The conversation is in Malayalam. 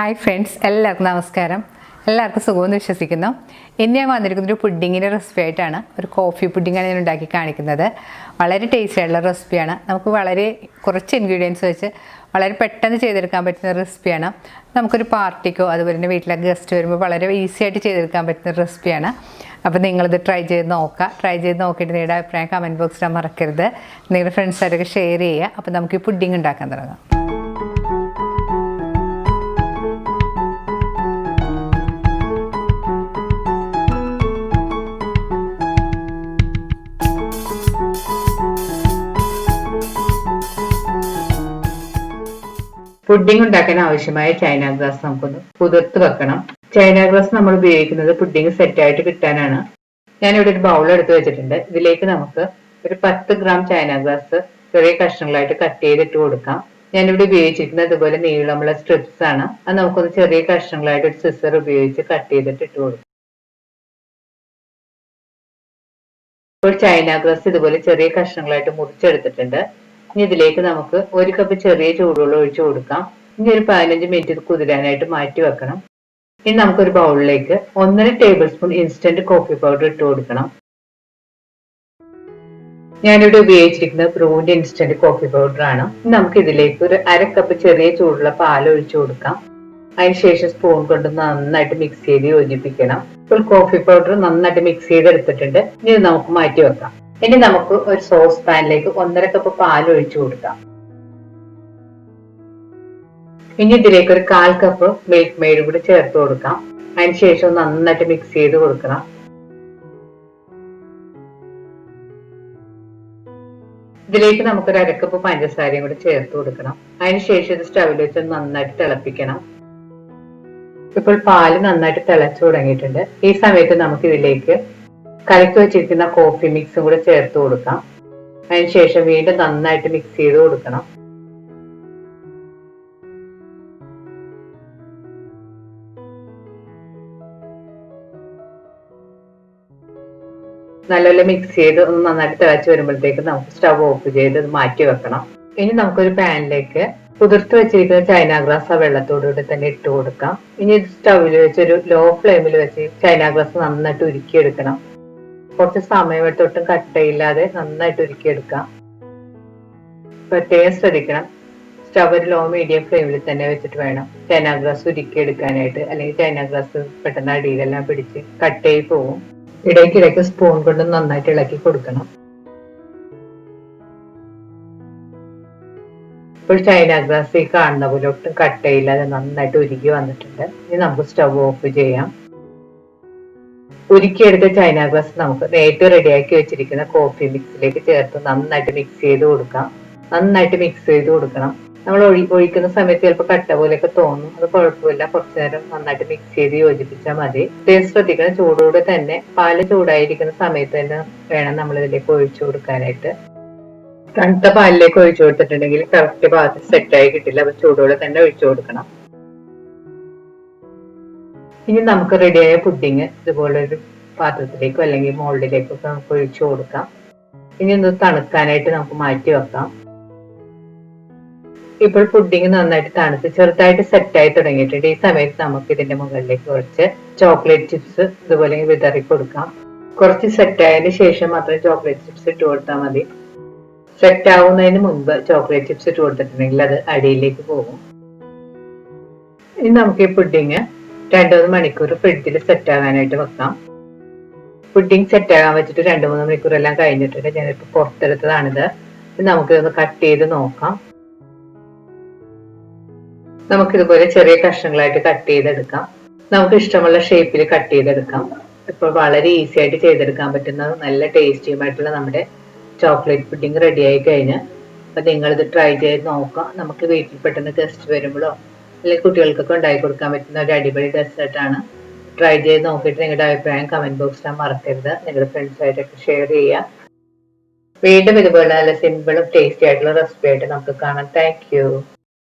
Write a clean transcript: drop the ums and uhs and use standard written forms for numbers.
ഹായ് ഫ്രണ്ട്സ്, എല്ലാവർക്കും നമസ്കാരം. എല്ലാവർക്കും സുഖമെന്ന് വിശ്വസിക്കുന്നു. ഇന്ന് ഞാൻ വന്നിരിക്കുന്ന ഒരു പുഡിങ്ങിൻ്റെ റെസിപ്പി ആയിട്ടാണ്. ഒരു കോഫി പുഡിങ്ങാണ് ഞാൻ ഉണ്ടാക്കി കാണിക്കുന്നത്. വളരെ ടേസ്റ്റി ആയിട്ടുള്ള റെസിപ്പിയാണ്. നമുക്ക് വളരെ കുറച്ച് ഇൻഗ്രീഡിയൻസ് വെച്ച് വളരെ പെട്ടെന്ന് ചെയ്തെടുക്കാൻ പറ്റുന്ന റെസിപ്പിയാണ്. നമുക്കൊരു പാർട്ടിക്കോ അതുപോലെ തന്നെ വീട്ടിലെ ഗസ്റ്റ് വരുമ്പോൾ വളരെ ഈസി ആയിട്ട് ചെയ്തെടുക്കാൻ പറ്റുന്ന റെസിപ്പിയാണ്. അപ്പോൾ നിങ്ങളിത് ട്രൈ ചെയ്ത് നോക്കിയിട്ട് നിങ്ങളുടെ അഭിപ്രായം കമൻറ്റ് ബോക്സിൽ മറക്കരുത്. നിങ്ങളുടെ ഫ്രണ്ട്സായിട്ടൊക്കെ ഷെയർ ചെയ്യുക. അപ്പോൾ നമുക്ക് ഈ പുഡിങ് ഉണ്ടാക്കാൻ തുടങ്ങാം. പുഡിംഗ് ഉണ്ടാക്കാൻ ആവശ്യമായ ചൈന ഗ്രാസ് നമുക്കൊന്ന് കുതിർത്ത് വെക്കണം. ചൈന ഗ്രാസ് നമ്മൾ ഉപയോഗിക്കുന്നത് പുഡിംഗ് സെറ്റായിട്ട് കിട്ടാനാണ്. ഞാനിവിടെ ഒരു ബൗൾ എടുത്ത് വെച്ചിട്ടുണ്ട്. ഇതിലേക്ക് നമുക്ക് ഒരു 10 ഗ്രാം ചൈന ഗ്രാസ് ചെറിയ കഷ്ണങ്ങളായിട്ട് കട്ട് ചെയ്തിട്ട് കൊടുക്കാം. ഞാനിവിടെ ഉപയോഗിച്ചിരിക്കുന്നത് ഇതുപോലെ നീളമുള്ള സ്ട്രിപ്സ് ആണ്. അത് നമുക്കൊന്ന് ചെറിയ കഷ്ണങ്ങളായിട്ട് ഒരു സിസർ ഉപയോഗിച്ച് കട്ട് ചെയ്തിട്ട് ഇട്ട് കൊടുക്കാം. ഇപ്പോൾ ചൈന ഗ്രാസ് ഇതുപോലെ ചെറിയ കഷ്ണങ്ങളായിട്ട് മുറിച്ചെടുത്തിട്ടുണ്ട്. ഇനി ഇതിലേക്ക് നമുക്ക് 1 കപ്പ് ചെറിയ ചൂടുവെള്ളം ഒഴിച്ചു കൊടുക്കാം. ഇനി ഒരു 15 മിനിറ്റ് കുതിരാനായിട്ട് മാറ്റി വെക്കണം. ഇനി നമുക്കൊരു ബൗളിലേക്ക് 1.5 table spoon instant coffee powder ഇട്ട് കൊടുക്കണം. ഞാനിവിടെ ഉപയോഗിച്ചിരിക്കുന്നത് ബ്രൂവിന്റെ ഇൻസ്റ്റന്റ് കോഫി പൗഡർ ആണ്. നമുക്ക് ഇതിലേക്ക് ഒരു 1/2 കപ്പ് ചെറിയ ചൂടുള്ള പാൽ ഒഴിച്ചു കൊടുക്കാം. അതിനുശേഷം സ്പൂൺ കൊണ്ട് നന്നായിട്ട് മിക്സ് ചെയ്ത് യോജിപ്പിക്കണം. ഇപ്പോൾ കോഫി പൗഡർ നന്നായിട്ട് മിക്സ് ചെയ്തെടുത്തിട്ടുണ്ട്. ഇനി നമുക്ക് മാറ്റി വെക്കാം. ഇനി നമുക്ക് ഒരു സോസ് പാനിലേക്ക് 1.5 കപ്പ് പാൽ ഒഴിച്ചു കൊടുക്കാം. ഇനി ഇതിലേക്ക് ഒരു 1/4 കപ്പ് മിൽക്ക് മെയ്ഡ് കൂടി ചേർത്ത് കൊടുക്കാം. അതിനുശേഷം നന്നായിട്ട് മിക്സ് ചെയ്ത് കൊടുക്കണം. ഇതിലേക്ക് നമുക്കൊരു 1/2 കപ്പ് പഞ്ചസാരയും കൂടി ചേർത്ത് കൊടുക്കണം. അതിനുശേഷം ഇത് സ്റ്റവിൽ വെച്ച് നന്നായിട്ട് തിളപ്പിക്കണം. ഇപ്പോൾ പാല് നന്നായിട്ട് തിളച്ചു തുടങ്ങിയിട്ടുണ്ട്. ഈ സമയത്ത് നമുക്ക് ഇതിലേക്ക് കലക്കി വെച്ചിരിക്കുന്ന കോഫി മിക്സും കൂടെ ചേർത്ത് കൊടുക്കാം. അതിനുശേഷം വീണ്ടും നന്നായിട്ട് മിക്സ് ചെയ്ത് കൊടുക്കണം. നല്ലപോലെ മിക്സ് ചെയ്ത് ഒന്ന് നന്നായിട്ട് തിളച്ച് വരുമ്പോഴത്തേക്ക് നമുക്ക് സ്റ്റവ് ഓഫ് ചെയ്ത് മാറ്റി വെക്കണം. ഇനി നമുക്കൊരു പാനിലേക്ക് കുതിർത്ത് വെച്ചിരിക്കുന്ന ചൈന ഗ്രാസ് ആ വെള്ളത്തോടുകൂടി തന്നെ ഇട്ട് കൊടുക്കാം. ഇനി ഇത് സ്റ്റവിൽ വെച്ച് ഒരു ലോ ഫ്ലെയിമിൽ വെച്ച് ചൈന ഗ്രാസ് നന്നായിട്ട് ഉരുക്കിയെടുക്കണം. കുറച്ച് സമയം എടുത്തൊട്ടും കട്ടയില്ലാതെ നന്നായിട്ട് ഉരുക്കിയെടുക്കാം. പ്രത്യേകം ശ്രദ്ധിക്കണം, സ്റ്റവ് ഒരു ലോ മീഡിയം ഫ്ലെയിമിൽ തന്നെ വെച്ചിട്ട് വേണം ചൈന ഗ്രാസ് ഉരുക്കിയെടുക്കാനായിട്ട്. അല്ലെങ്കിൽ ചൈന ഗ്രാസ് പെട്ടെന്ന് അടിയിലെല്ലാം പിടിച്ച് കട്ടയായി പോകും. ഇടയ്ക്കിടയ്ക്ക് സ്പൂൺ കൊണ്ട് നന്നായിട്ട് ഇളക്കി കൊടുക്കണം. ഇപ്പോൾ ചൈന ഗ്രാസ് ഈ കാണുന്ന പോലെ ഒട്ടും കട്ടയില്ലാതെ നന്നായിട്ട് ഉരുക്കി വന്നിട്ടുണ്ട്. ഇനി നമുക്ക് സ്റ്റവ് ഓഫ് ചെയ്യാം. ഉരുക്കിയെടുത്ത ചൈന ഗ്രാസ് നമുക്ക് നേരത്തെ റെഡിയാക്കി വെച്ചിരിക്കുന്ന കോഫി മിക്സിലേക്ക് ചേർത്ത് നന്നായിട്ട് മിക്സ് ചെയ്ത് കൊടുക്കാം. നന്നായിട്ട് മിക്സ് ചെയ്ത് കൊടുക്കണം. നമ്മൾ ഒഴിക്കുന്ന സമയത്ത് ചിലപ്പോൾ കട്ട പോലെയൊക്കെ തോന്നും. അത് കുഴപ്പമില്ല, കുറച്ചു നേരം നന്നായിട്ട് മിക്സ് ചെയ്ത് യോജിപ്പിച്ചാൽ മതി. ടേസ്റ്റ് ശ്രദ്ധിക്കണം, ചൂടോടെ തന്നെ പാല് ചൂടായിരിക്കുന്ന സമയത്ത് തന്നെ വേണം നമ്മൾ ഇതിലേക്ക് ഒഴിച്ചു കൊടുക്കാനായിട്ട്. തണുത്ത പാലിലേക്ക് ഒഴിച്ചു കൊടുത്തിട്ടുണ്ടെങ്കിൽ കറക്റ്റ് പാകത്തിന് സെറ്റായി കിട്ടില്ല. അപ്പൊ ചൂടോടെ തന്നെ ഒഴിച്ചു കൊടുക്കണം. ഇനി നമുക്ക് റെഡിയായ പുഡിങ് ഇതുപോലെ ഒരു പാത്രത്തിലേക്കോ അല്ലെങ്കിൽ മോൾഡിലേക്കോ ഒക്കെ നമുക്ക് ഒഴിച്ചു കൊടുക്കാം. ഇനി ഒന്ന് തണുക്കാനായിട്ട് നമുക്ക് മാറ്റി വെക്കാം. ഇപ്പോൾ പുഡിങ് നന്നായിട്ട് തണുത്ത് ചെറുതായിട്ട് സെറ്റായി തുടങ്ങിയിട്ടുണ്ട്. ഈ സമയത്ത് നമുക്ക് ഇതിന്റെ മുകളിലേക്ക് കുറച്ച് ചോക്ലേറ്റ് ചിപ്സ് ഇതുപോലെ വിതറി കൊടുക്കാം. കുറച്ച് സെറ്റായതിനു ശേഷം മാത്രം ചോക്ലേറ്റ് ചിപ്സ് ഇട്ട് കൊടുത്താൽ മതി. സെറ്റ് ആവുന്നതിന് മുൻപ് ചോക്ലേറ്റ് ചിപ്സ് ഇട്ട് കൊടുത്തിട്ടുണ്ടെങ്കിൽ അത് അടിയിലേക്ക് പോകും. ഇനി നമുക്ക് ഈ പുഡിങ് 2-3 മണിക്കൂർ ഫ്രിഡ്ജിൽ സെറ്റ് ആകാനായിട്ട് വെക്കാം. പുഡിങ് സെറ്റ് ആകാൻ വെച്ചിട്ട് 2-3 മണിക്കൂർ എല്ലാം കഴിഞ്ഞിട്ടുണ്ട്. ഞാനിപ്പോൾ പുറത്തെടുത്തതാണിത്. നമുക്കിതൊന്ന് കട്ട് ചെയ്ത് നോക്കാം. നമുക്കിതുപോലെ ചെറിയ കഷ്ണങ്ങളായിട്ട് കട്ട് ചെയ്തെടുക്കാം. നമുക്ക് ഇഷ്ടമുള്ള ഷേപ്പിൽ കട്ട് ചെയ്തെടുക്കാം. ഇപ്പോൾ വളരെ ഈസി ആയിട്ട് ചെയ്തെടുക്കാൻ പറ്റുന്ന നല്ല ടേസ്റ്റിയുമായിട്ടുള്ള നമ്മുടെ ചോക്ലേറ്റ് പുഡിങ് റെഡി ആയി കഴിഞ്ഞ്. അപ്പൊ നിങ്ങളിത് ട്രൈ ചെയ്ത് നോക്കാം. നമുക്ക് വീട്ടിൽ പെട്ടെന്ന് ഗസ്റ്റ് വരുമ്പോഴോ അല്ലെങ്കിൽ കുട്ടികൾക്കൊക്കെ ഉണ്ടാക്കി കൊടുക്കാൻ പറ്റുന്ന ഒരു അടിപൊളി ഡെസേർട്ടാണ്. ട്രൈ ചെയ്ത് നോക്കിയിട്ട് നിങ്ങളുടെ അഭിപ്രായം കമന്റ് ബോക്സിൽ മറക്കരുത്. നിങ്ങളുടെ ഫ്രണ്ട്സായിട്ടൊക്കെ ഷെയർ ചെയ്യുക. വീണ്ടും ഇതുപോലെ നല്ല സിമ്പിളും ടേസ്റ്റി ആയിട്ടുള്ള റെസിപ്പി ആയിട്ട് നമുക്ക് കാണാം. Thank you.